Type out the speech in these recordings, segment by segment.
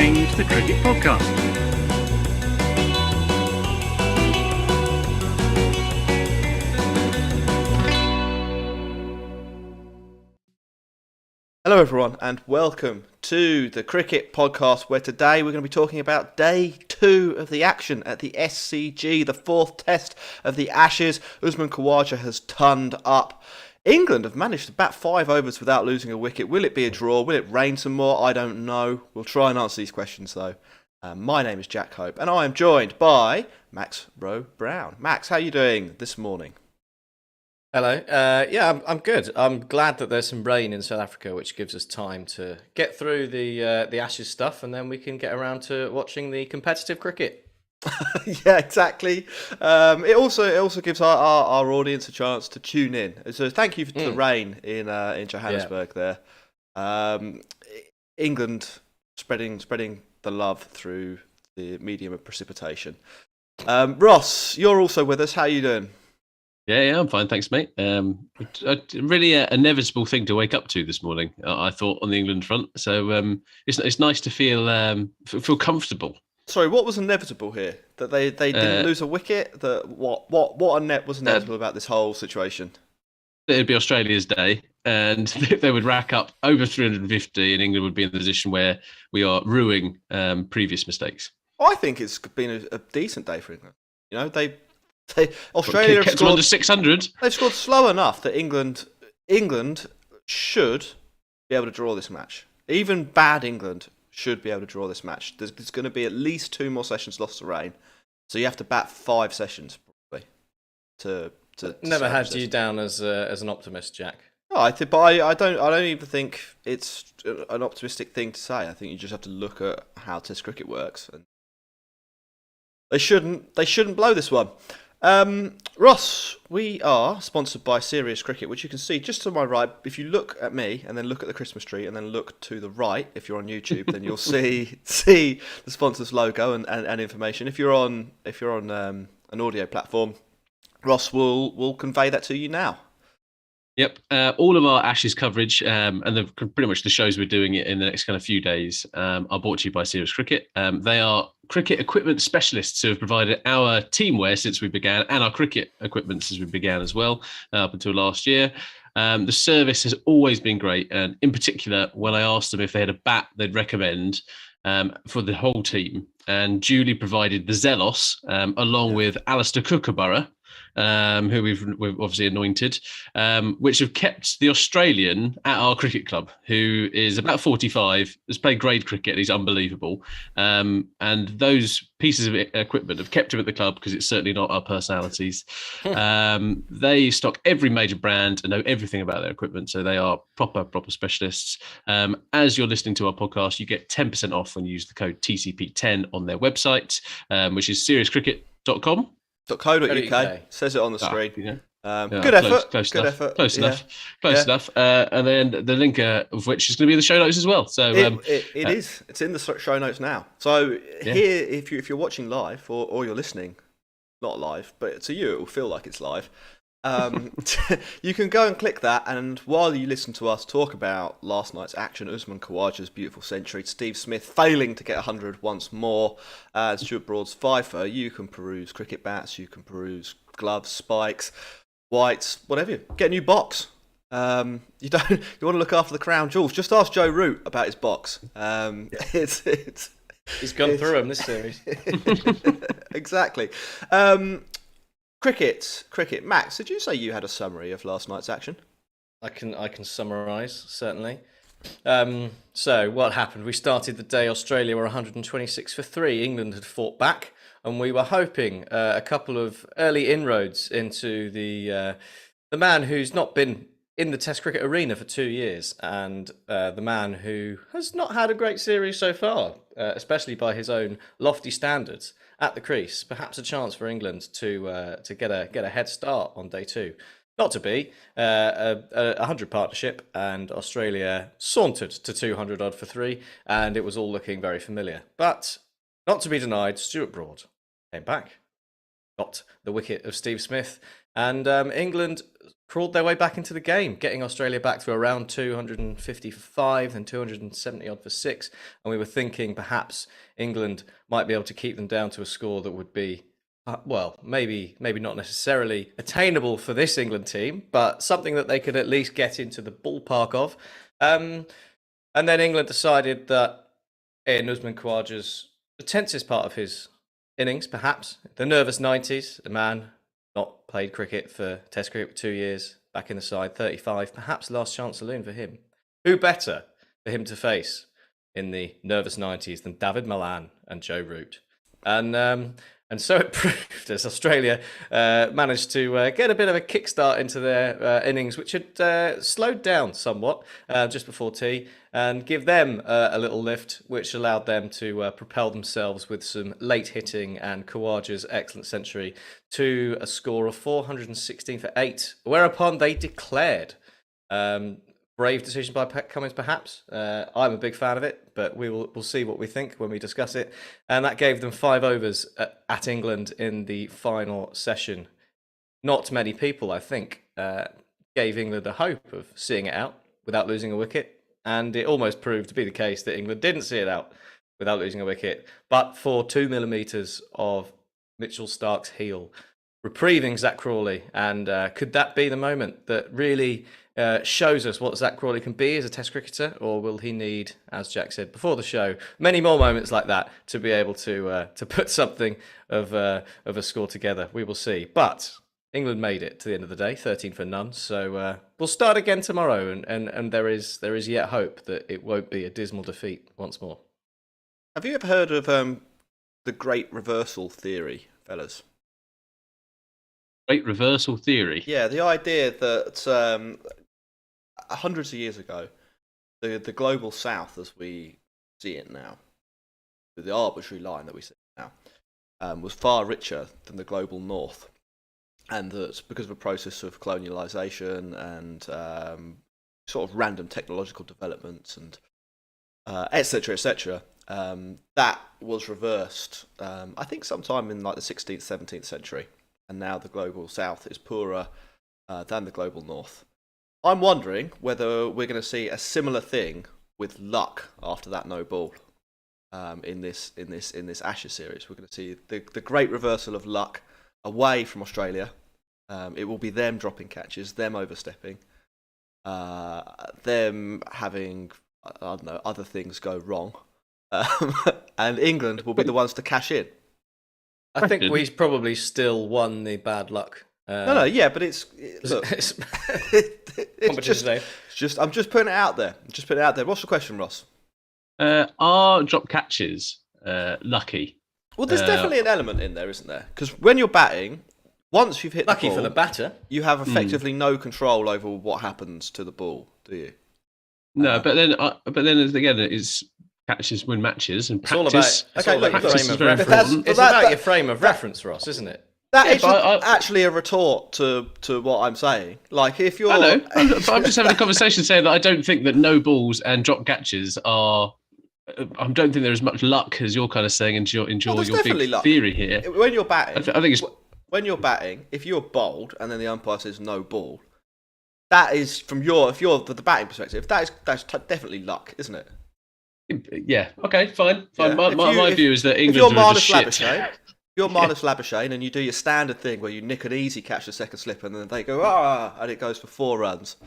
listening to the Cricket Podcast. Hello everyone and welcome to the Cricket Podcast, where today we're going to be talking about day 2 of the action at the SCG, the 4th test of the Ashes. Usman Khawaja has turned up. England have managed to bat 5 overs without losing a wicket. Will it be a draw? Will it rain some more? I don't know. We'll try and answer these questions though. My name is Jack Hope and I am joined by Max Rowe Brown. Max, how are you doing this morning? Hello. I'm good. I'm glad that there's some rain in South Africa, which gives us time to get through the Ashes stuff, and then we can get around to watching the competitive cricket. Yeah, exactly. It also gives our audience a chance to tune in. So thank you for the rain in Johannesburg there. England spreading the love through the medium of precipitation. Ross, you're also with us. How are you doing? Yeah, I'm fine, thanks, mate. Really an inevitable thing to wake up to this morning, I thought, on the England front. So it's nice to feel comfortable. Sorry, what was inevitable here? That they didn't lose a wicket? That what was inevitable about this whole situation? It'd be Australia's day, and they would rack up over 350, and England would be in the position where we are ruining previous mistakes. I think it's been a decent day for England. You know, Australia kept them under 600. They've scored slow enough that England should be able to draw this match. Even bad England should be able to draw this match. There's going to be at least 2 more sessions lost to rain, so you have to bat 5 sessions probably. To never had you down as an optimist, Jack. No, I don't even think it's an optimistic thing to say. I think you just have to look at how Test cricket works, and they shouldn't blow this one. Ross, we are sponsored by Serious Cricket, which you can see just to my right. If you look at me and then look at the Christmas tree and then look to the right, if you're on YouTube, then you'll see the sponsor's logo and information. If you're on an audio platform, Ross will convey that to you now. Yep, all of our Ashes coverage and pretty much the shows we're doing it in the next kind of few days are brought to you by Serious Cricket. They are cricket equipment specialists who have provided our teamwear since we began, and our cricket equipment since we began as well, up until last year. The service has always been great, and in particular, when I asked them if they had a bat they'd recommend for the whole team, and Julie provided the Zelos along with Alistair Kookaburra, who we've obviously anointed, which have kept the Australian at our cricket club, who is about 45, has played grade cricket, he's unbelievable. And those pieces of equipment have kept him at the club because it's certainly not our personalities. They stock every major brand and know everything about their equipment, so they are proper specialists. As you're listening to our podcast, you get 10% off when you use the code TCP10 on their website, which is seriouscricket.com. .co.uk says it on the screen. Good effort. Close Good enough. effort. Close enough. And then the link of which is going to be in the show notes as well. So it is. It's in the show notes now. So here, if you're watching live or you're listening, not live, but to you it will feel like it's live. You can go and click that, and while you listen to us talk about last night's action, Usman Khawaja's beautiful century, Steve Smith failing to get 100 once more, Stuart Broad's fifer, you can peruse cricket bats, you can peruse gloves, spikes, whites, whatever. Get a new box. You want to look after the crown jewels. Just ask Joe Root about his box. He's gone through them this series. Exactly. Cricket. Max, did you say you had a summary of last night's action? I can summarise, certainly. So what happened? We started the day, Australia were 126 for 3. England had fought back, and we were hoping a couple of early inroads into the man who's not been in the Test cricket arena for 2 years, and the man who has not had a great series so far, especially by his own lofty standards. At the crease, perhaps a chance for England to get a head start on day 2. Not to be a 100 partnership, and Australia sauntered to 200 odd for 3, and it was all looking very familiar. But not to be denied, Stuart Broad came back, got the wicket of Steve Smith, and England crawled their way back into the game, getting Australia back to around 250 for 5 and 270 odd for 6. And we were thinking perhaps England might be able to keep them down to a score that would be, maybe not necessarily attainable for this England team, but something that they could at least get into the ballpark of. And then England decided that in Usman Khawaja's the tensest part of his innings, perhaps, the nervous 90s, the man not played cricket for Test cricket for 2 years, back in the side, 35, perhaps last chance saloon for him. Who better for him to face in the nervous 90s than David Malan and Joe Root? And so it proved as Australia managed to get a bit of a kickstart into their innings, which had slowed down somewhat just before tea, and give them a little lift, which allowed them to propel themselves with some late hitting and Khawaja's excellent century to a score of 416 for 8, whereupon they declared. Brave decision by Pat Cummins, perhaps. I'm a big fan of it, but we'll see what we think when we discuss it. And that gave them 5 overs at England in the final session. Not many people, I think, gave England a hope of seeing it out without losing a wicket. And it almost proved to be the case that England didn't see it out without losing a wicket, but for 2 millimetres of Mitchell Starc's heel, reprieving Zach Crawley. And could that be the moment that really shows us what Zach Crawley can be as a Test cricketer, or will he need, as Jack said before the show, many more moments like that to be able to put something of a score together? We will see. But England made it to the end of the day, 13 for none. So we'll start again tomorrow, and there is yet hope that it won't be a dismal defeat once more. Have you ever heard of the Great Reversal theory, fellas? Great Reversal theory? Yeah, the idea that hundreds of years ago, the global south as we see it now, the arbitrary line that we see now, was far richer than the global north. And that because of a process of colonialisation and sort of random technological developments and etc., etc., that was reversed, I think sometime in like the 16th, 17th century. And now the global south is poorer than the global north. I'm wondering whether we're going to see a similar thing with luck after that no ball in this Ashes series. We're going to see the great reversal of luck away from Australia. It will be them dropping catches, them overstepping, them having other things go wrong, and England will be the ones to cash in. I think we probably still won the bad luck. Yeah, but it's just I'm just putting it out there. What's the question, Ross? Are drop catches lucky? Well, there's definitely an element in there, isn't there? Because when you're batting, once you've hit the ball, for the batter, you have effectively no control over what happens to the ball, do you? No, but then again, it's catches win matches and practice. It's all about your frame of reference, Ross, isn't it? That is actually a retort to what I'm saying. Like, if you're... I know, but I'm just having a conversation saying that I don't think that no balls and drop catches are... I don't think there is much luck, as you're kind of saying, into your big luck. Theory here. When you're batting... I think it's... When you're batting, if you're bowled and then the umpire says no ball, that is, if you're the batting perspective, that's definitely luck, isn't it? Yeah, okay, fine. Yeah. My view is that England are just shit. You're Marnus Labuschagne and you do your standard thing where you nick an easy catch the second slip and then they go, and it goes for 4 runs.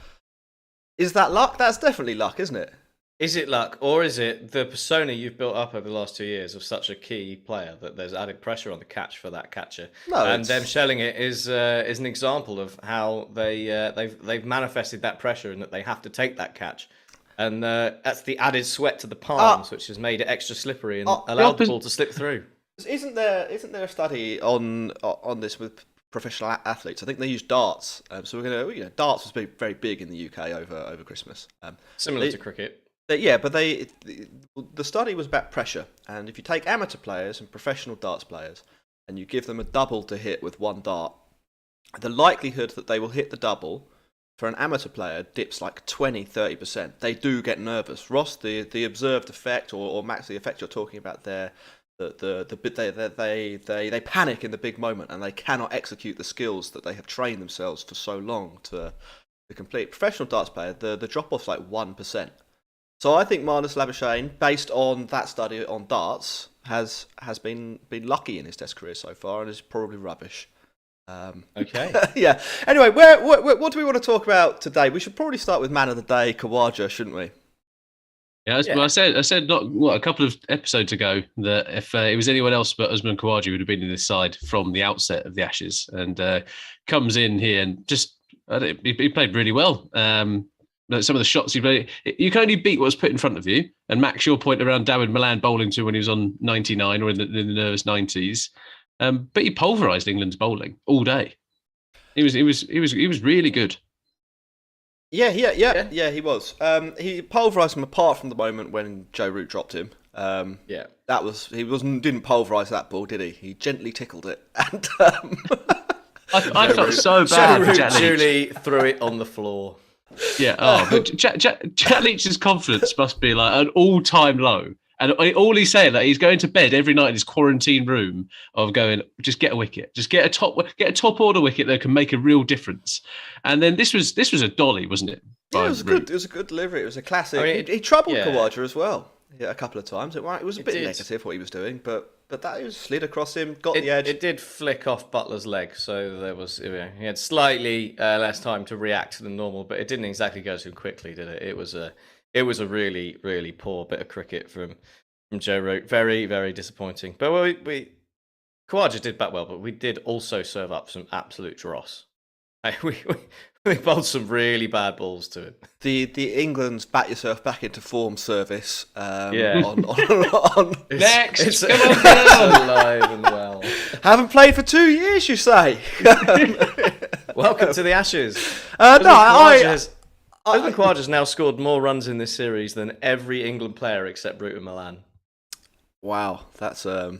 Is that luck? That's definitely luck, isn't it? Is it luck, or is it the persona you've built up over the last 2 years of such a key player that there's added pressure on the catch for that catcher? No, and them shelling it is an example of how they've manifested that pressure and that they have to take that catch. And that's the added sweat to the palms, which has made it extra slippery and allowed the ball to slip through. Isn't there a study on this with professional athletes? I think they use darts. So we're going to, darts was very big in the UK over Christmas. Similar to cricket. But the study was about pressure, and if you take amateur players and professional darts players, and you give them a double to hit with one dart, the likelihood that they will hit the double for an amateur player dips like 20-30%. They do get nervous. Ross, the observed effect, or Max, the effect you're talking about there, the bit they panic in the big moment, and they cannot execute the skills that they have trained themselves for so long to complete. Professional darts player, the drop off's like 1%. So I think Marnus Labuschagne, based on that study on darts, has been lucky in his Test career so far, and is probably rubbish. Okay. Yeah. Anyway, what do we want to talk about today? We should probably start with Man of the Day, Khawaja, shouldn't we? Yeah, well, I said not a couple of episodes ago that if it was anyone else but Usman Khawaja, would have been in this side from the outset of the Ashes, and comes in here and just he played really well. Some of the shots he played, you can only beat what's put in front of you. And Max, your point around Dawid Malan bowling to when he was on 99 or in the nervous 90s, but he pulverised England's bowling all day. He was really good. Yeah, he was. He pulverised him apart from the moment when Joe Root dropped him. Didn't pulverise that ball, did he? He gently tickled it, and I felt so bad for Jack Leach. Julie threw it on the floor. Yeah, but Jack Leach's confidence must be like an all-time low. And all he's saying, that he's going to bed every night in his quarantine room of going, just get a wicket, just get a top order wicket that can make a real difference. And then this was a dolly, wasn't it? Yeah, it was good. It was a good delivery. It was a classic. I mean, he troubled Khawaja as well. Yeah, a couple of times. It was a bit negative what he was doing, but that was slid across him, got the edge. It did flick off Butler's leg, so there was he had slightly less time to react than normal, but it didn't exactly go too quickly, did it? It was a really, really poor bit of cricket from Joe Root. Very, very disappointing. But Khawaja did bat well, but we did also serve up some absolute dross. We bowled some really bad balls to him. The England's bat yourself back into form service. On Next, it's alive and well. Haven't played for 2 years, you say? Welcome to the Ashes. Usman Khawaja's now scored more runs in this series than every England player except Root and Malan. Wow, that's a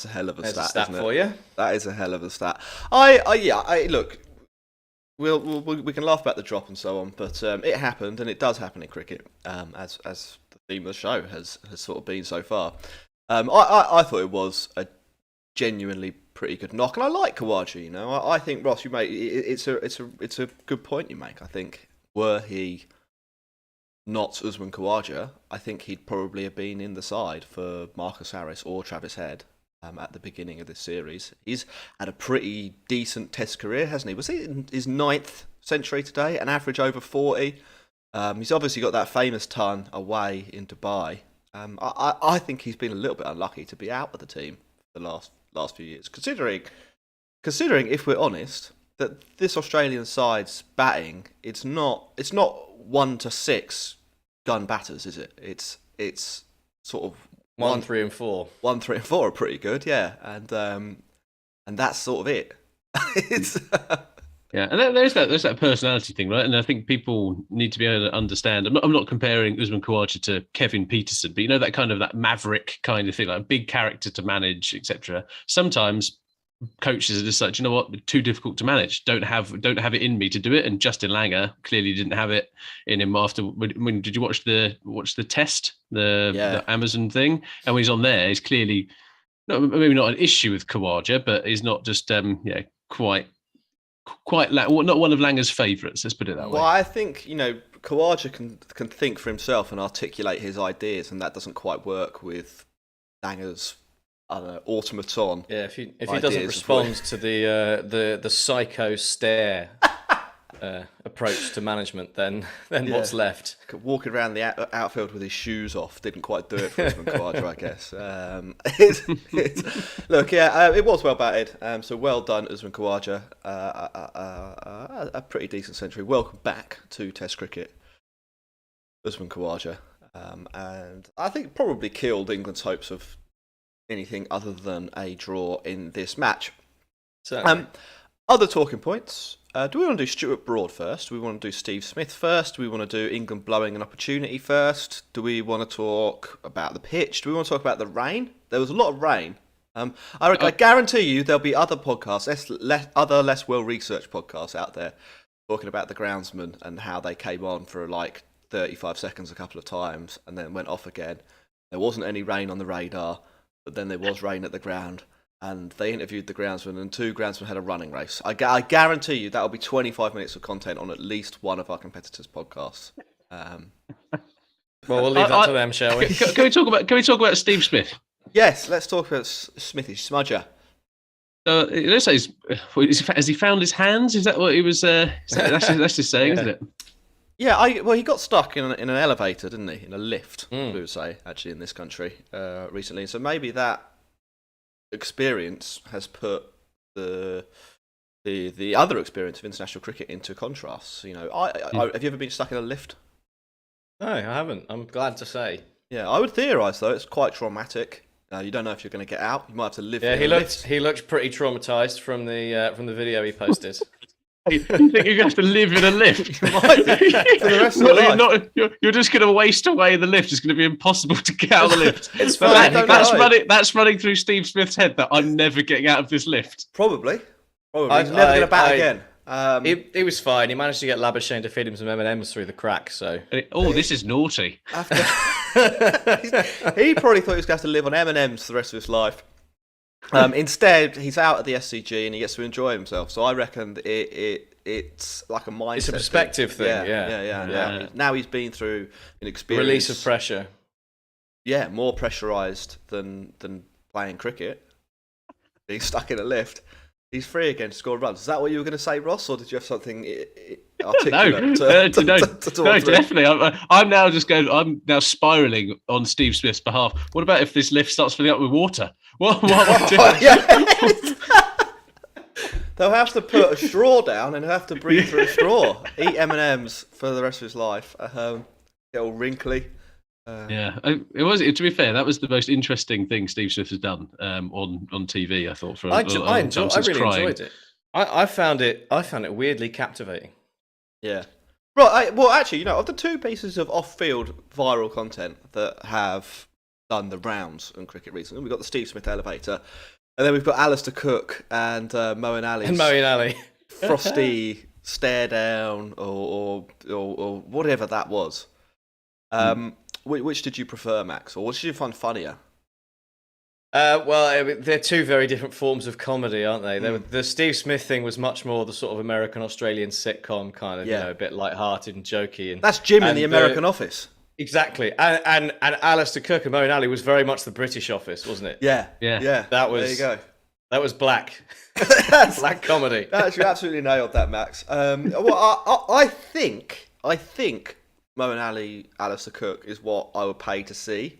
hell of a stat, isn't it? For you. That is a hell of a stat. Look, we can laugh about the drop and so on, but it happened, and it does happen in cricket, as the theme of the show has sort of been so far. I thought it was a genuinely pretty good knock, and I like Khawaja. You know, I think Ross, you make it's a good point you make. I think were he not Usman Khawaja, I think he'd probably have been in the side for Marcus Harris or Travis Head at the beginning of this series. He's had a pretty decent Test career, hasn't he? Was he in his 9th century today? An average over 40. He's obviously got that famous ton away in Dubai. I think he's been a little bit unlucky to be out of the team the last few years. Considering, if we're honest, that this Australian side's batting, it's not 1 to 6 gun batters, is it? It's sort of 1, 3, and 4. 1, 3, and 4 are pretty good, yeah, and that's sort of it. It's yeah, and there's that personality thing, right? And I think people need to be able to understand. I'm not comparing Usman Khawaja to Kevin Peterson, but you know, that maverick kind of thing, like a big character to manage, etc. Sometimes coaches are just like, you know what, too difficult to manage. Don't have it in me to do it. And Justin Langer clearly didn't have it in him after. When did you watch the test, the Amazon thing? And when he's on there, he's clearly maybe not an issue with Khawaja, but he's not just quite not one of Langer's favourites. Let's put it that way. Well, I think Khawaja can think for himself and articulate his ideas, and that doesn't quite work with Langer's automaton. Yeah, if he doesn't respond to the psycho stare approach to management, then what's left? Walking around the outfield with his shoes off didn't quite do it for Usman Khawaja, I guess. It was well batted. So well done, Usman Khawaja. A pretty decent century. Welcome back to Test cricket, Usman Khawaja. And I think probably killed England's hopes of anything other than a draw in this match. Other talking points. Do we want to do Stuart Broad first? Do we want to do Steve Smith first? Do we want to do England blowing an opportunity first? Do we want to talk about the pitch? Do we want to talk about the rain? There was a lot of rain. I guarantee you there'll be other podcasts, other less well-researched podcasts out there talking about the groundsman and how they came on for like 35 seconds a couple of times and then went off again. There wasn't any rain on the radar. but then there was rain at the ground, and they interviewed the groundsman, and 2 groundsmen had a running race. I guarantee you that'll be 25 minutes of content on at least one of our competitors' podcasts. Well, we'll leave that to them, shall we? Can we talk about Steve Smith? Yes, let's talk about Smithy Smudger. Let's say, has he found his hands? Is that what he was? That's his saying, isn't it? Yeah, he got stuck in an elevator, didn't he? In a lift, we would say, actually, in this country recently. So maybe that experience has put the other experience of international cricket into contrast. You know, have you ever been stuck in a lift? No, I haven't. I'm glad to say. Yeah, I would theorise though it's quite traumatic. You don't know if you're going to get out. You might have to live. Yeah, he looked pretty traumatised from the video he posted. You think you're going to have to live in a lift? You might for the rest of your life. You're just going to waste away the lift. It's going to be impossible to get out of the lift. It's fine. That's running through Steve Smith's head that I'm never getting out of this lift. Probably. He's never going to bat again. He was fine. He managed to get Labuschagne to feed him some M&Ms through the crack. So this is naughty. He probably thought he was going to have to live on M&Ms for the rest of his life. Instead, he's out at the SCG and he gets to enjoy himself. So I reckon it's like a mindset. It's a perspective thing. Yeah. Now he's been through an experience. Release of pressure. Yeah, more pressurised than playing cricket. Being stuck in a lift. He's free again to score runs. Is that what you were going to say, Ross, or did you have something articulate? No, definitely. I'm now just going. I'm now spiralling on Steve Smith's behalf. What about if this lift starts filling up with water? What They'll have to put a straw down and have to breathe through a straw. Eat M&Ms for the rest of his life. Get all wrinkly. It was. To be fair, that was the most interesting thing Steve Smith has done on TV. I thought. I really enjoyed it. I found it weirdly captivating. Yeah. Right. Well, actually, of the 2 pieces of off-field viral content that have done the rounds in cricket recently, we've got the Steve Smith elevator, and then we've got Alistair Cook and Moeen Ali. Frosty stare down or whatever that was. Which did you prefer, Max, or which did you find funnier? Well, they're 2 very different forms of comedy, aren't they? The Steve Smith thing was much more the sort of American-Australian sitcom kind of, a bit light-hearted and jokey. And that's Jim in the American Office. Exactly. And Alistair Cook and Moeen Ali was very much the British Office, wasn't it? Yeah. That was, there you go. That was black. Black comedy. You absolutely nailed that, Max. I think Moeen Ali, Alistair Cook is what I would pay to see,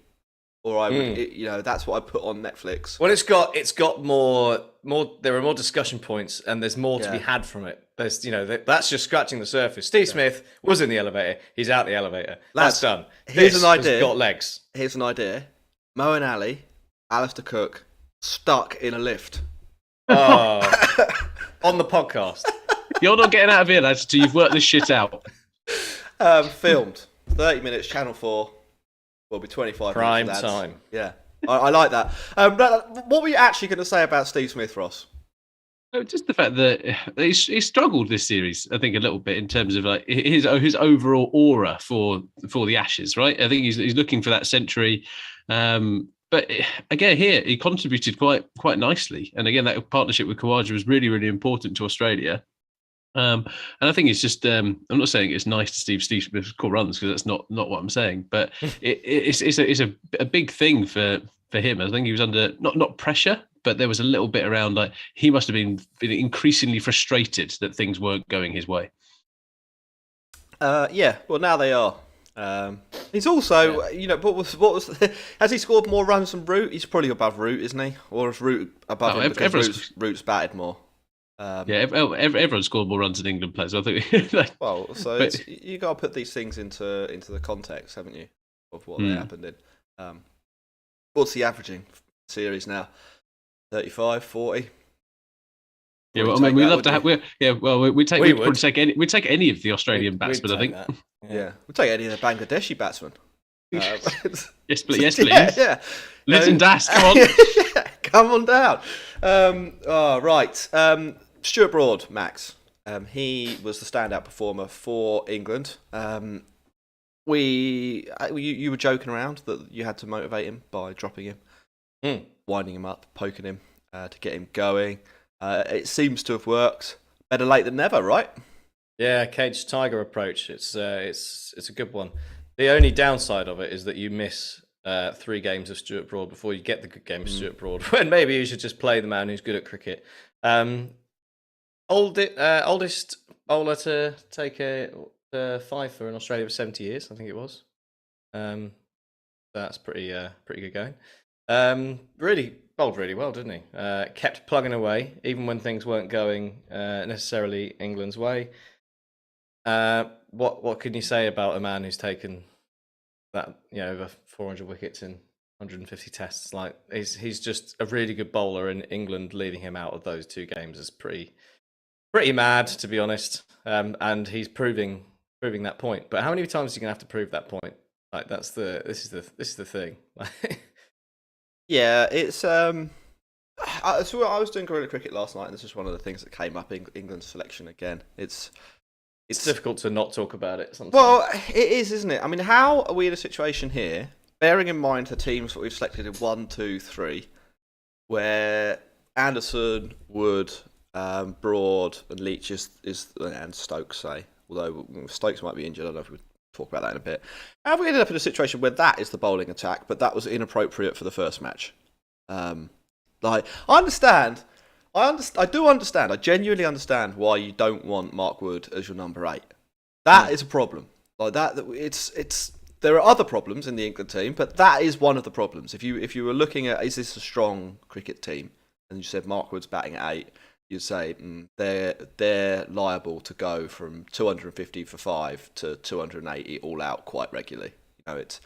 or I would, that's what I put on Netflix. Well, it's got more. There are more discussion points, and there's more to be had from it. There's, that's just scratching the surface. Steve Smith was in the elevator. He's out the elevator. That's done. Here's an idea. Got legs. Here's an idea. Moeen Ali, Alistair Cook, stuck in a lift. On the podcast. You're not getting out of here, lads, until you've worked this shit out. Filmed 30 minutes, Channel 4. Will be 25 prime minutes. Time. Yeah, I like that. What were you actually going to say about Steve Smith, Ross? Just the fact that he struggled this series, I think, a little bit in terms of like his overall aura for the Ashes, right? I think he's looking for that century. But again, here he contributed quite nicely, and again, that partnership with Khawaja was really, really important to Australia. And I think it's just I'm not saying it's nice to Steve Smith score runs, because that's not what I'm saying, but it's a big thing for him. I think he was under not pressure, but there was a little bit around like he must have been increasingly frustrated that things weren't going his way. Well, now they are. He's also, what was has he scored more runs than Root? He's probably above Root, isn't he? Or is Root above him because Root's batted more? Everyone scored more runs than England players. I think. You got to put these things into the context, haven't you, of what they happened in. What's he averaging series now? 35, 40? Yeah, well, I mean, we love to have. We'd take any of the Australian batsmen. I think. Yeah, we'd take any of the Bangladeshi batsmen. Yes, please. Yeah. Lytton Das, come on. Come on down. Right. Stuart Broad, Max. He was the standout performer for England. You were joking around that you had to motivate him by dropping him. winding him up, poking him to get him going. It seems to have worked. Better late than never, right? Yeah, cage tiger approach. It's a good one. The only downside of it is that you miss 3 games of Stuart Broad before you get the good game of Stuart Broad. When maybe you should just play the man who's good at cricket. Oldest bowler to take a 5 for in Australia for 70 years, I think it was. That's pretty good going. Really bowled really well, didn't he? Kept plugging away, even when things weren't going necessarily England's way. What can you say about a man who's taken that, over 400 wickets in 150 tests? Like he's just a really good bowler, and England leaving him out of those 2 games is pretty mad, to be honest. And he's proving that point. But how many times are you gonna have to prove that point? Like this is the thing. Yeah, it's so I was doing guerrilla cricket last night, and this is one of the things that came up in England's selection again. It's difficult to not talk about it sometimes. Well, it is, isn't it? I mean, how are we in a situation here, bearing in mind the teams that we've selected in 1, 2, 3, where Anderson, Wood, Broad, and Leach and Stokes, say, although Stokes might be injured. I don't know if we'll talk about that in a bit. How have we ended up in a situation where that is the bowling attack, but that was inappropriate for the first match? I understand. I do understand. I genuinely understand why you don't want Mark Wood as your number 8. That is a problem. Like that. It's. There are other problems in the England team, but that is one of the problems. If you were looking at, is this a strong cricket team, and you said Mark Wood's batting at 8, you'd say they're liable to go from 250 for 5 to 280 all out quite regularly. It's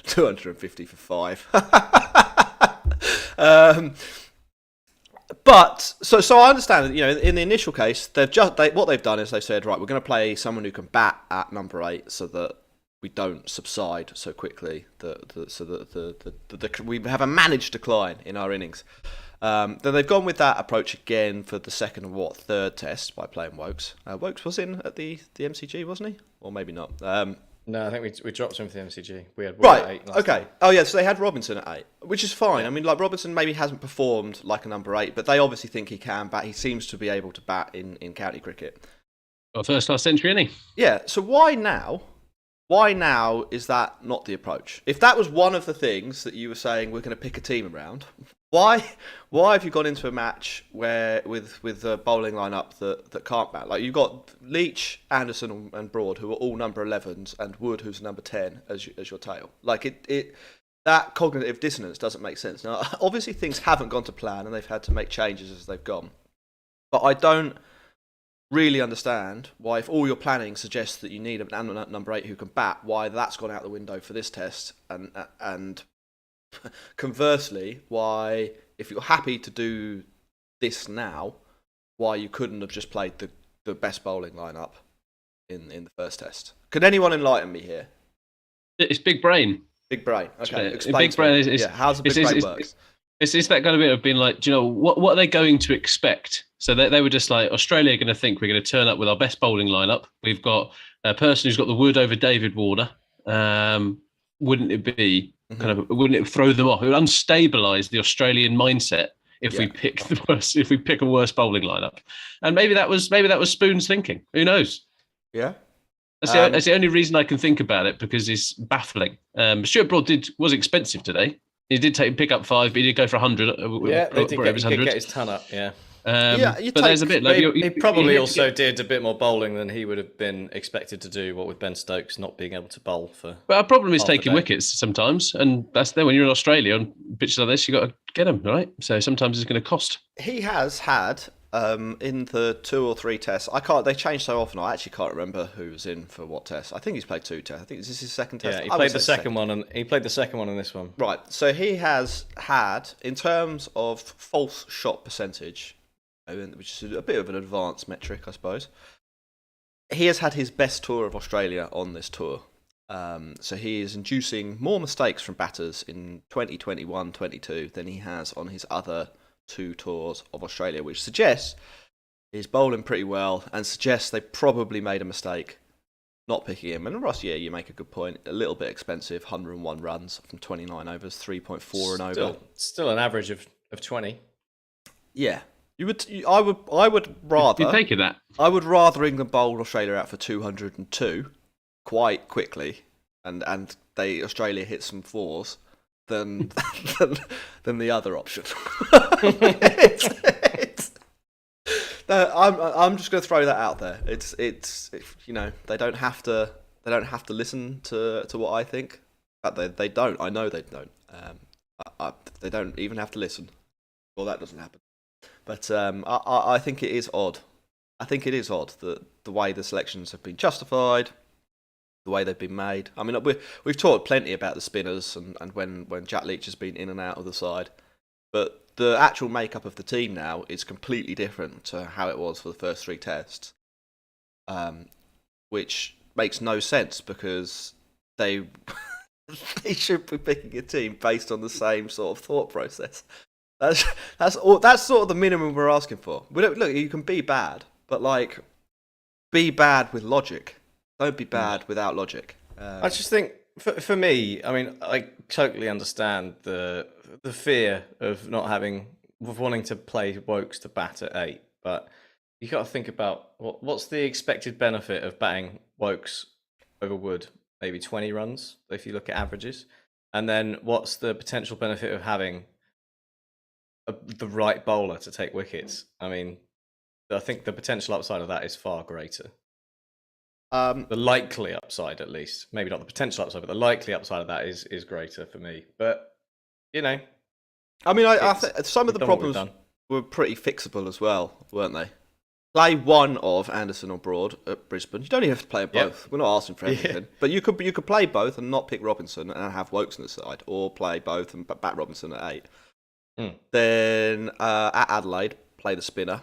250 for 5. But so I understand that in the initial case what they've done is they've said, right, we're going to play someone who can bat at number 8 so that we don't subside so quickly so that we have a managed decline in our innings. Then they've gone with that approach again for the second and third test by playing Wokes. Wokes was in at the MCG, wasn't he? Or maybe not. No, I think we dropped him for the MCG. We had Wood at 8 okay. Time. Oh yeah, so they had Robinson at 8, which is fine. Yeah. I mean, like Robinson maybe hasn't performed like a number 8, but they obviously think he can bat. He seems to be able to bat in county cricket. Well, first class century, isn't he? Yeah. So why now? Why now is that not the approach? If that was one of the things that you were saying we're going to pick a team around, why have you gone into a match where with a bowling lineup that can't bat? Like you've got Leach, Anderson, and Broad, who are all number 11s, and Wood, who's number 10 as your tail. Like that cognitive dissonance doesn't make sense. Now, obviously things haven't gone to plan, and they've had to make changes as they've gone. But I don't really understand why, if all your planning suggests that you need a number 8 who can bat, why that's gone out the window for this test, and conversely, why, if you're happy to do this now, why you couldn't have just played the best bowling lineup in the first test. Could anyone enlighten me here? It's big brain. Big brain. Okay, explain. Big brain is how's the big brain works? It's that kind of bit of being like, do you know, what are they going to expect? So they were just like, Australia are going to think we're going to turn up with our best bowling lineup. We've got a person who's got the Wood over David Warner. Wouldn't it be wouldn't it throw them off? It would unstabilise the Australian mindset if we pick a worse bowling lineup. And maybe that was Spoon's thinking. Who knows? Yeah. That's the only reason I can think about it, because it's baffling. Stuart Broad was expensive today. He did pick up 5, but he did go for 100. Yeah, he did get his ton up. Yeah. But there's a bit like he probably also did a bit more bowling than he would have been expected to do. What with Ben Stokes not being able to bowl for. But our problem is taking wickets sometimes, and that's there when you're in Australia on pitches like this. You got to get them right. So sometimes it's going to cost. He has had in the 2 or 3 tests. They change so often. I actually can't remember who was in for what test. I think he's played 2 tests. I think this is his second test. Yeah, he played the second one, and he played the second one in this one. Right. So he has had, in terms of false shot percentage, which is a bit of an advanced metric, I suppose. He has had his best tour of Australia on this tour. So he is inducing more mistakes from batters in 2021-22 than he has on his other 2 tours of Australia, which suggests he's bowling pretty well and suggests they probably made a mistake not picking him. And Ross, yeah, you make a good point. A little bit expensive, 101 runs from 29 overs, 3.4 and over. Still an average of 20. Yeah. I would rather... You're taking that. I would rather England bowl Australia out for 202 quite quickly, and Australia hit some fours than than the other option. I'm just going to throw that out there. It's they don't have to listen to what I think. They don't. I know they don't. They don't even have to listen. Well, that doesn't happen. But I think it is odd. I think it is odd that the way the selections have been justified, the way they've been made. I mean, we've talked plenty about the spinners and when Jack Leach has been in and out of the side, but the actual makeup of the team now is completely different to how it was for the first 3 tests, which makes no sense because they should be picking a team based on the same sort of thought process. That's sort of the minimum we're asking for. Look, you can be bad, but be bad with logic. Don't be bad without logic. I just think, for me, I mean, I totally understand the fear of wanting to play Wokes to bat at 8, but you got to think about what's the expected benefit of batting Wokes over Wood, maybe 20 runs if you look at averages, and then what's the potential benefit of having the right bowler to take wickets? I mean, I think the potential upside of that is far greater. The likely upside, at least, maybe not the potential upside, but the likely upside of that is greater for me. But I mean, I think some of the problems were pretty fixable as well, weren't they? Play one of Anderson or Broad at Brisbane. You don't even have to play both. Yep. We're not asking for everything, but you could play both and not pick Robinson and have Wokes on the side, or play both and bat Robinson at 8. Then at Adelaide, play the spinner.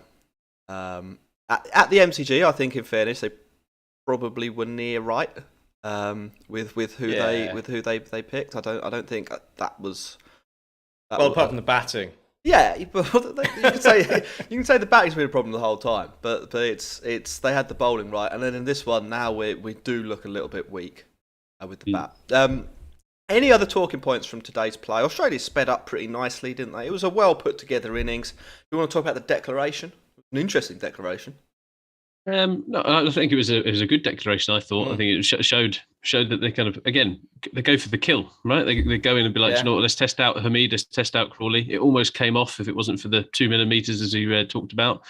At the MCG, I think in fairness, they probably were near right with who they picked. I don't think that was. Apart from the batting. Yeah, you can say the batting's been a problem the whole time, but it's they had the bowling right, and then in this one now we do look a little bit weak with the bat. Any other talking points from today's play? Australia sped up pretty nicely, didn't they? It was a well put together innings. You want to talk about the declaration? An interesting declaration. No, I think it was a good declaration. I thought. I think it showed that they kind of they go for the kill, right? They go in and be like, you know what, let's test out Hamid, let's test out Crawley. It almost came off if it wasn't for the 2 millimeters as you talked about.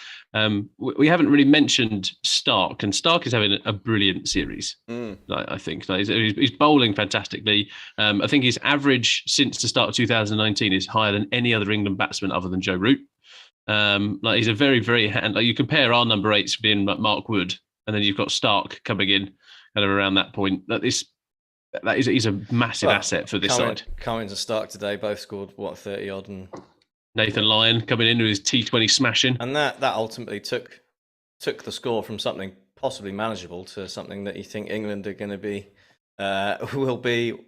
We haven't really mentioned Stark, and Stark is having a brilliant series. I think he's bowling fantastically. I think his average since the start of 2019 is higher than any other England batsman other than Joe Root. He's a very, very you compare our number 8s being Mark Wood, and then you've got Stark coming in kind of around that point. He's a massive asset for this side. Cummins and Stark today both scored 30 odd, and Nathan Lyon coming in with his T20 smashing, and that ultimately took the score from something possibly manageable to something that you think England are going to be will be.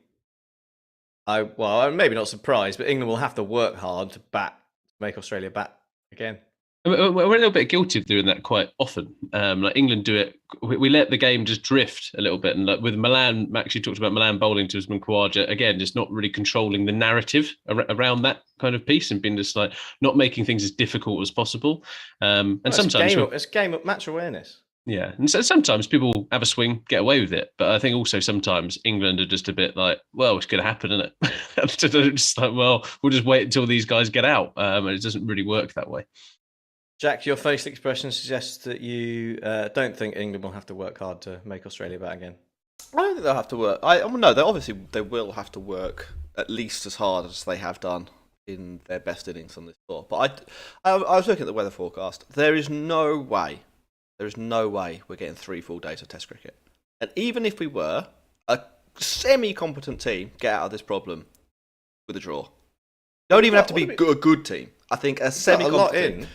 I'm maybe not surprised, but England will have to work hard to make Australia bat again. We're a little bit guilty of doing that quite often. England do it. We let the game just drift a little bit. And with Milan, Max, you talked about Milan bowling to Usman Khawaja. Again, just not really controlling the narrative around that kind of piece and being just not making things as difficult as possible. Sometimes it's game of match awareness. Yeah, and so sometimes people have a swing, get away with it. But I think also sometimes England are just a bit it's going to happen, isn't it? Just we'll just wait until these guys get out. And it doesn't really work that way. Jack, your facial expression suggests that you don't think England will have to work hard to make Australia bat again. I don't think they'll have to work. No, they will have to work at least as hard as they have done in their best innings on this tour. But I was looking at the weather forecast. There is no way we're getting 3 full days of Test cricket. And even if we were, a semi-competent team get out of this problem with a draw. Don't even have to be a good team. I think a semi-competent team.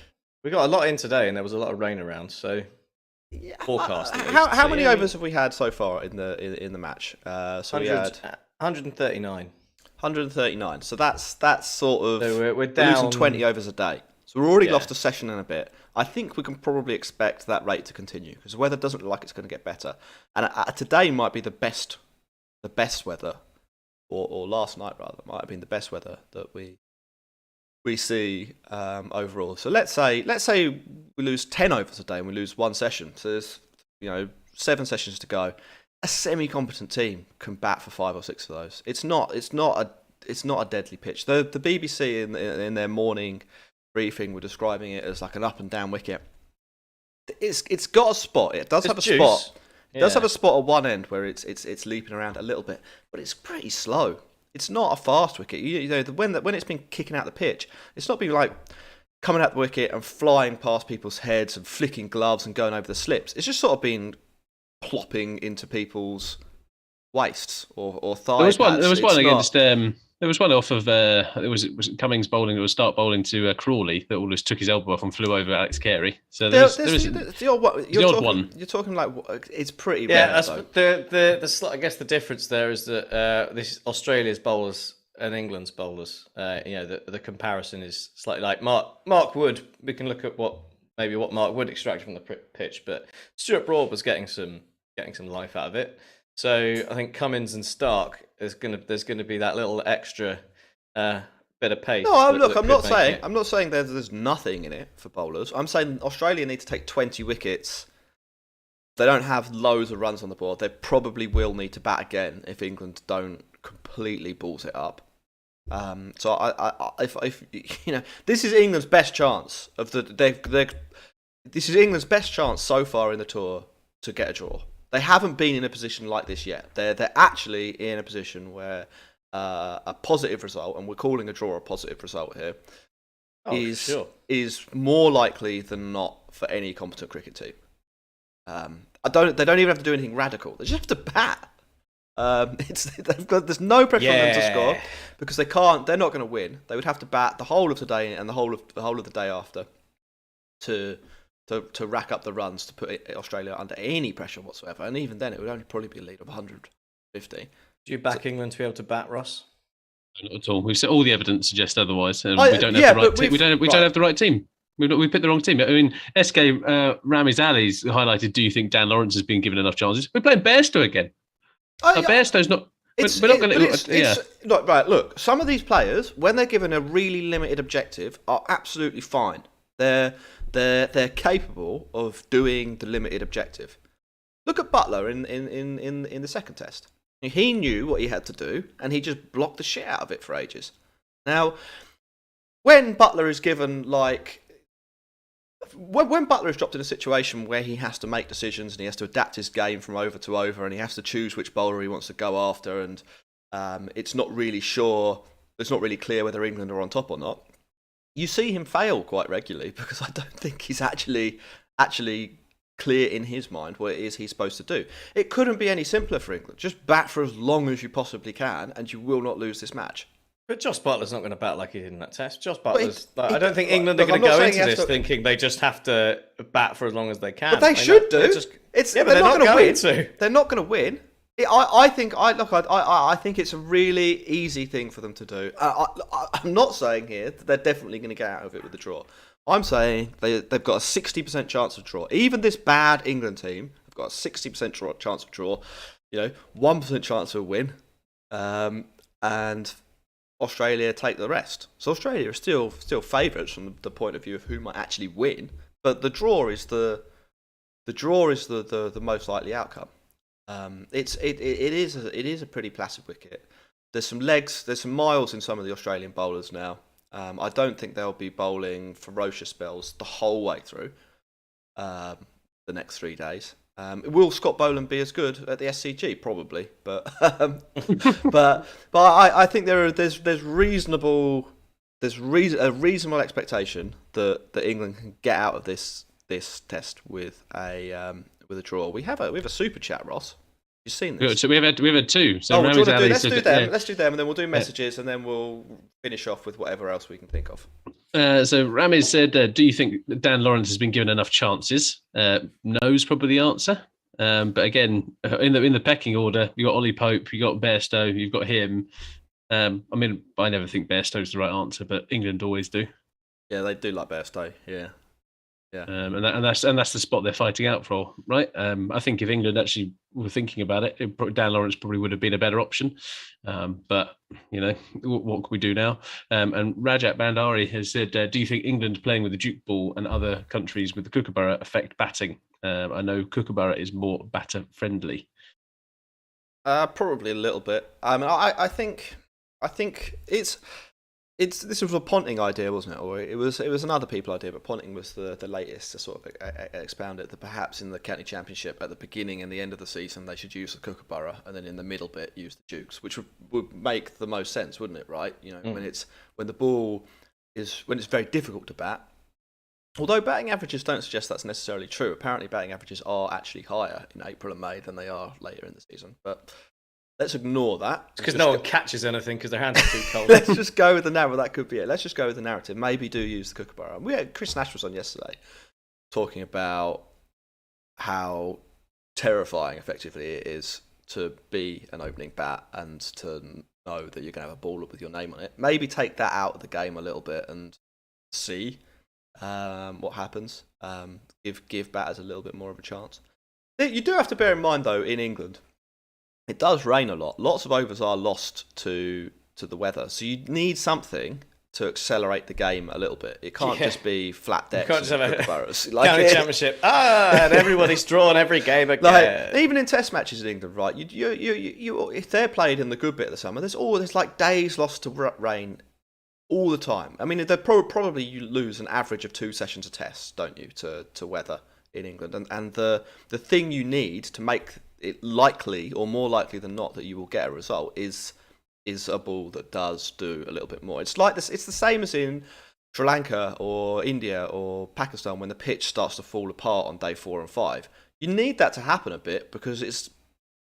We got a lot in today, and there was a lot of rain around. So, forecast. How many overs have we had so far in the match? So we had 139. 139. So that's sort of we're down, losing 20 overs a day. So we've already lost a session and a bit. I think we can probably expect that rate to continue because the weather doesn't look like it's going to get better. And today might be the best weather, or last night rather, might have been the best weather that we see overall. So let's say we lose 10 overs a day and we lose one session. So there's 7 sessions to go. A semi-competent team can bat for 5 or 6 of those. It's not a deadly pitch. The BBC in their morning briefing were describing it as like an up and down wicket. It's got a spot. It does have a spot. It does have a spot at one end where it's leaping around a little bit, but it's pretty slow. It's not a fast wicket. When it's been kicking out the pitch, it's not been like coming out the wicket and flying past people's heads and flicking gloves and going over the slips. It's just sort of been plopping into people's waists or thighs. There was one against. There was one off of was Cummings bowling. It was Stark bowling to Crawley that almost took his elbow off and flew over Alex Carey. So there was the odd one. You're talking like it's pretty rare. I guess the difference there is that this Australia's bowlers and England's bowlers. The comparison is slightly like Mark Wood. We can look at what Mark Wood extracted from the pitch, but Stuart Broad was getting some life out of it. So I think Cummins and Stark there's gonna be that little extra bit of pace. No, I'm not saying there's nothing in it for bowlers. I'm saying Australia need to take 20 wickets. They don't have loads of runs on the board. They probably will need to bat again if England don't completely balls it up. So if this is England's best chance this is England's best chance so far in the tour to get a draw. They haven't been in a position like this yet. They're actually in a position where a positive result, and we're calling a draw a positive result here, is more likely than not for any competent cricket team. They don't even have to do anything radical. They just have to bat. There's no pressure on them to score because they can't. They're not going to win. They would have to bat the whole of today and the whole of the day after to rack up the runs to put Australia under any pressure whatsoever. And even then, it would only probably be a lead of 150. Do you back England to be able to bat, Ross? Not at all. We've said all the evidence suggests otherwise. We don't have the right team. We don't have the right team. We picked the wrong team. I mean, SK Ramiz Ali's highlighted. Do you think Dan Lawrence has been given enough chances? We're playing Bairstow again. Bairstow's not. We're not going to. Right. Look, some of these players, when they're given a really limited objective, are absolutely fine. They're capable of doing the limited objective. Look at Butler in the second test. He knew what he had to do, and he just blocked the shit out of it for ages. Now, when Butler is given when Butler is dropped in a situation where he has to make decisions and he has to adapt his game from over to over, and he has to choose which bowler he wants to go after, and it's not really clear whether England are on top or not. You see him fail quite regularly because I don't think he's actually clear in his mind what it is he's supposed to do. It couldn't be any simpler for England. Just bat for as long as you possibly can, and you will not lose this match. But Josh Butler's not going to bat like he did in that test. Josh Butler's. I don't think England are going to go into this thinking they just have to bat for as long as they can. But they should do. They're not going to win. They're not going to win. I think it's a really easy thing for them to do. I'm not saying here that they're definitely going to get out of it with the draw. I'm saying they've got a 60% chance of draw. Even this bad England team have got a 60% chance of draw. 1% chance of a win, and Australia take the rest. So Australia are still favourites from the point of view of who might actually win, but the draw is the most likely outcome. It is a pretty placid wicket. There's some legs, there's some miles in some of the Australian bowlers now. I don't think they'll be bowling ferocious spells the whole way through the next 3 days. Will Scott Boland be as good at the SCG? Probably, but I think there's a reasonable expectation that England can get out of this test with a draw. We have a super chat, Ross. You've seen this? So we have had two. So let's do them, and then we'll do messages, and then we'll finish off with whatever else we can think of. So Ramiz said, "Do you think that Dan Lawrence has been given enough chances?" No's probably the answer. But again, in the pecking order, you got Ollie Pope, you got Bairstow, you've got him. I mean, I never think Bairstow's the right answer, but England always do. Yeah, they do like Bairstow. Yeah. Yeah. And that's the spot they're fighting out for, right? I think if England actually were thinking about it, Dan Lawrence probably would have been a better option. But what can we do now? And Rajat Bandari has said, "Do you think England playing with the Duke ball and other countries with the Kookaburra affect batting? I know Kookaburra is more batter friendly." Probably a little bit. I mean, I think this was a Ponting idea, wasn't it? Or it was another people idea, but Ponting was the latest to sort of expound it. That perhaps in the county championship at the beginning and the end of the season they should use the Kookaburra, and then in the middle bit use the Dukes, which would make the most sense, wouldn't it? Right? When the ball when it's very difficult to bat. Although batting averages don't suggest that's necessarily true. Apparently, batting averages are actually higher in April and May than they are later in the season, but. Let's ignore that. Because no one catches anything because their hands are too cold. Let's just go with the narrative. That could be it. Let's just go with the narrative. Maybe do use the Kookaburra. We had Chris Nash was on yesterday talking about how terrifying, effectively, it is to be an opening bat and to know that you're going to have a ball up with your name on it. Maybe take that out of the game a little bit and see what happens. Give batters a little bit more of a chance. You do have to bear in mind, though, in England, it does rain a lot. Lots of overs are lost to the weather. So you need something to accelerate the game a little bit. It can't just be flat decks. You can't just have a county championship. And everybody's drawn every game again. Even in Test matches in England, right? You if they're played in the good bit of the summer, there's like days lost to rain all the time. I mean, probably you lose an average of 2 sessions of tests, don't you, to weather in England? And the thing you need to make it likely or more likely than not that you will get a result is a ball that does do a little bit more. It's like this. It's the same as in Sri Lanka or India or Pakistan when the pitch starts to fall apart on day 4 and 5. You need that to happen a bit because it's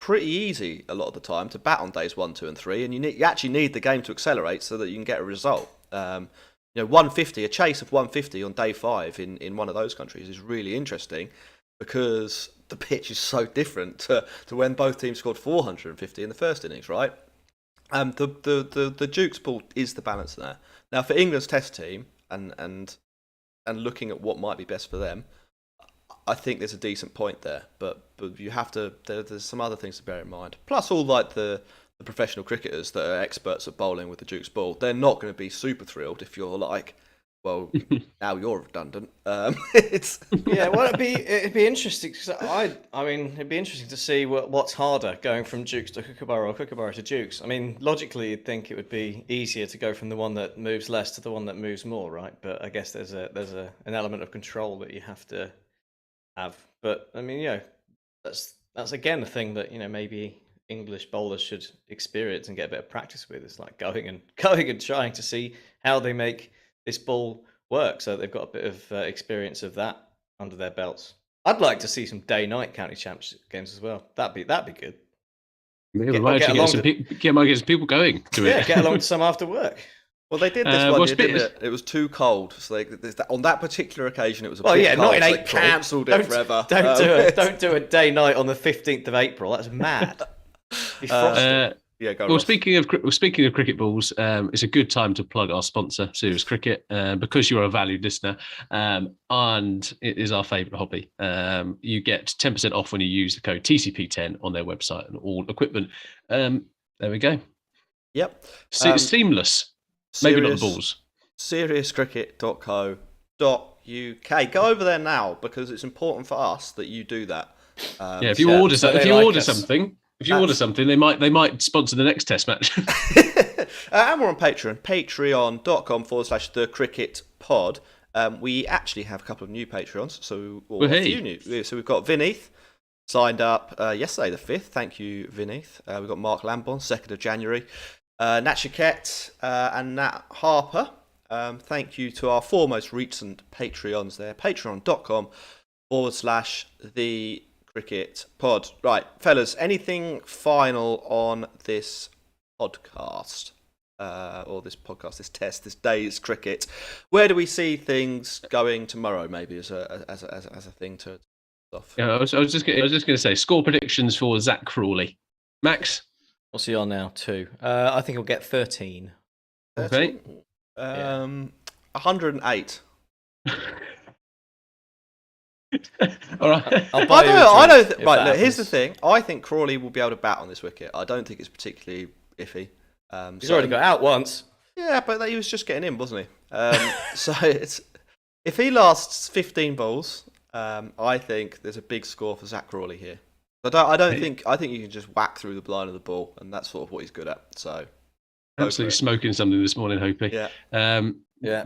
pretty easy a lot of the time to bat on days 1, 2, and 3, and you actually need the game to accelerate so that you can get a result. 150, a chase of 150 on day 5 in one of those countries is really interesting because the pitch is so different to when both teams scored 450 in the first innings, right? The Duke's ball is the balance there. Now, for England's Test team and looking at what might be best for them, I think there's a decent point there, but you have to. There's some other things to bear in mind. Plus, all like the professional cricketers that are experts at bowling with the Duke's ball, they're not going to be super thrilled if you're like, well, now you're redundant. It'd be interesting. Cause it'd be interesting to see what's harder, going from Dukes to Kookaburra or Kookaburra to Dukes. I mean, logically, you'd think it would be easier to go from the one that moves less to the one that moves more, right? But I guess there's an element of control that you have to have. But I mean, that's again a thing that maybe English bowlers should experience and get a bit of practice with. It's like going and trying to see how they make this ball work, so they've got a bit of experience of that under their belts. I'd like to see some day-night county championship games as well. That'd be good. We might actually get some people going to it. Get along to some after work. Well, they did this one year, didn't it? It was too cold, so on that particular occasion, it was a bit cold. Not in so April. They cancelled it forever. Don't do a day-night on the 15th of April. That's mad. Be frosty. Speaking of cricket balls, it's a good time to plug our sponsor, Serious Cricket, because you're a valued listener, and it is our favourite hobby. You get 10% off when you use the code TCP10 on their website and all equipment. There we go. Yep. Seamless. Maybe not the balls. seriouscricket.co.uk. Go over there now because it's important for us that you do that. If you order something. If you order something, they might sponsor the next Test match. And we're on Patreon, patreon.com/thecricketpod. We actually have a couple of new Patreons, so a few new. So we've got Vineeth signed up yesterday, the 5th. Thank you, Vineeth. We've got Mark Lambon, 2nd of January. Nat Chiquette and Nat Harper. Thank you to our 4 most recent Patreons there. Patreon.com/thecricketpod. Right, fellas, anything final on this podcast? Or this podcast, this test, this day's cricket? Where do we see things going tomorrow? Maybe as a thing to off. Yeah, I was just going to say score predictions for Zach Crawley. Max, what's he on now? 2. I think he'll get 13. Okay. 108. All right. I'll buy you a I drink don't. if Right, that look. Here's the happens. thing. I think Crawley will be able to bat on this wicket. I don't think it's particularly iffy. He's already got out once. Yeah, but he was just getting in, wasn't he? So it's if he lasts 15 balls, I think there's a big score for Zach Crawley here. I don't think. I think you can just whack through the line of the ball, and that's sort of what he's good at. So Absolutely smoking something this morning, Hopi. yeah. Yeah.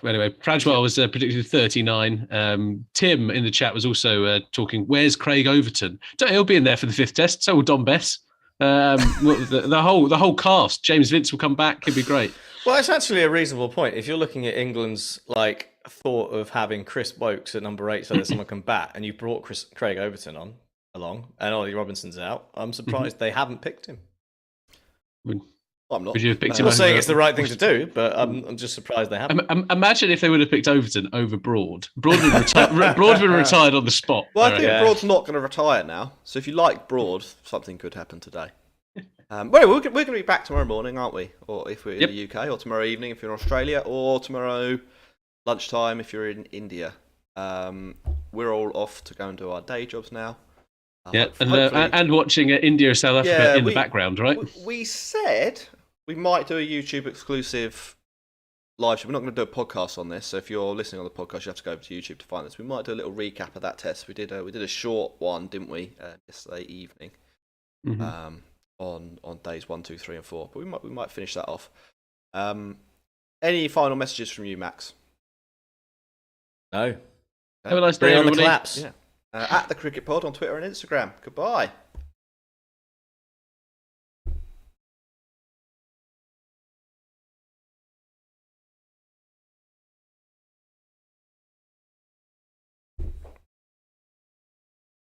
Anyway, Prajwal was predicted 39. Tim in the chat was also talking, where's Craig Overton? He'll be in there for the 5th test. So will Don Bess. The whole cast. James Vince will come back. It'd be great. Well, it's actually a reasonable point. If you're looking at England's thought of having Chris Wokes at number 8 so that someone can bat, and you brought Craig Overton along, and Ollie Robinson's out, I'm surprised they haven't picked him. I'm not. Would you have picked I'm him not saying over- it's the right thing to do, but I'm just surprised they haven't. Imagine if they would have picked Overton over Broad. Broad would have retired on the spot. Well, I think Yeah. Broad's not going to retire now. So if you like Broad, something could happen today. Well, we're going to be back tomorrow morning, aren't we? Or if we're in the UK, or tomorrow evening if you're in Australia, or tomorrow lunchtime if you're in India. We're all off to go and do our day jobs now. And watching India, South Africa in the background, right? We said we might do a YouTube exclusive live show. We're not going to do a podcast on this, so if you're listening on the podcast, you have to go over to YouTube to find this. We might do a little recap of that test. We did a short one, didn't we, yesterday evening, on days 1, 2, 3, and 4. But we might finish that off. Any final messages from you, Max? No. Have a nice day, Bring on the everybody. claps. Yeah. At the Cricket Pod on Twitter and Instagram. Goodbye.